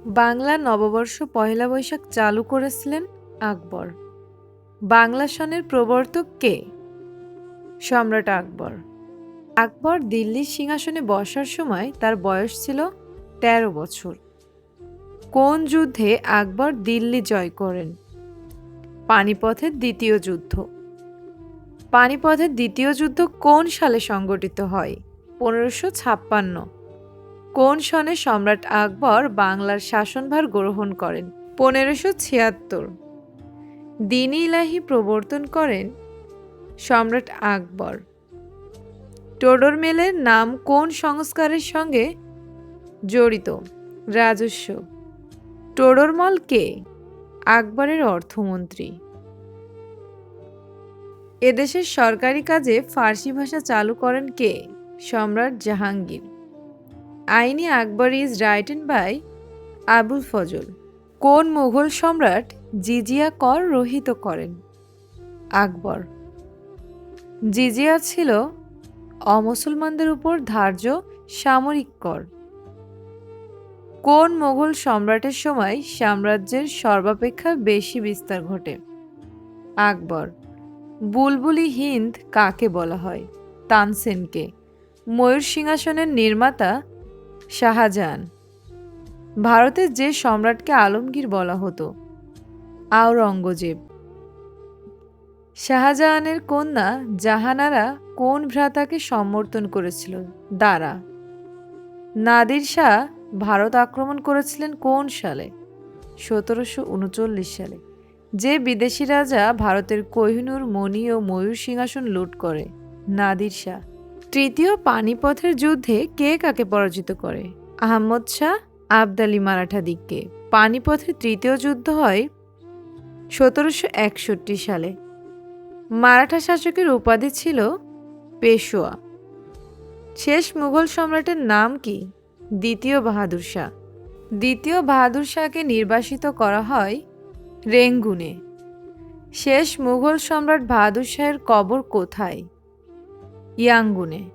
বাংলা নববর্ষ পহেলা বৈশাখ চালু করেছিলেন আকবর। বাংলা সনের প্রবর্তক কে? সম্রাট আকবর। আকবর দিল্লির সিংহাসনে বসার সময় তার বয়স ছিল ১৩ বছর। কোন যুদ্ধে আকবর দিল্লি জয় করেন? পানিপথের দ্বিতীয় যুদ্ধ। পানিপথের দ্বিতীয় যুদ্ধ কোন সালে সংঘটিত হয়? ১৫৫৬। কোন সনে সম্রাট আকবর বাংলার শাসনভার গ্রহণ করেন? ১৫৭৬। দ্বীন ইলাহি প্রবর্তন করেন সম্রাট আকবর। টোডর মেলের নাম কোন সংস্কারের সঙ্গে জড়িত? রাজস্ব। টোডরমল কে? আকবরের অর্থমন্ত্রী। এদেশের সরকারি কাজে ফার্সি ভাষা চালু করেন কে? সম্রাট Jahangir. Ain-i-Akbari is written by Abul Fazl. কোন মুঘল সম্রাট জিজিয়া কর রহিত করেন? আকবর। জিজিয়া ছিল অমুসলমানদের উপর ধার্য সামরিক কর। কোন মোগল সম্রাটের সময় সাম্রাজ্যের সর্বাপেক্ষা বেশি বিস্তার ঘটে? আকবর। বুলবুলি হিন্দ কাকে বলা হয়? তানসেনকে। ময়ূর সিংহাসনের নির্মাতা শাহজাহান। ভারতের যে সম্রাটকে আলমগীর বলা হতো? আওরঙ্গজেব। শাহজাহানের কন্যা জাহানারা কোন ভ্রাতাকে সমর্থন করেছিল? দারা। নাদির শাহ ভারত আক্রমণ করেছিলেন কোন সালে? ১৭৩৯ সালে। যে বিদেশি রাজা ভারতের কোহিনূর, মণি ও ময়ূর সিংহাসন লুট করে? নাদির শাহ। তৃতীয় পানিপথের যুদ্ধে কে কাকে পরাজিত করে? আহমদ শাহ আবদালি মারাঠা দিককে। পানিপথের তৃতীয় যুদ্ধ হয় ১৭৬১ সালে। মারাঠা শাসকের উপাধি ছিল পেশোয়া। শেষ মুঘল সম্রাটের নাম কি? দ্বিতীয় বাহাদুর শাহ। দ্বিতীয় বাহাদুর শাহকে নির্বাসিত করা হয় রেঙ্গুনে। শেষ মুঘল সম্রাট বাহাদুর শাহের কবর কোথায়? ইয়াঙ্গুনে।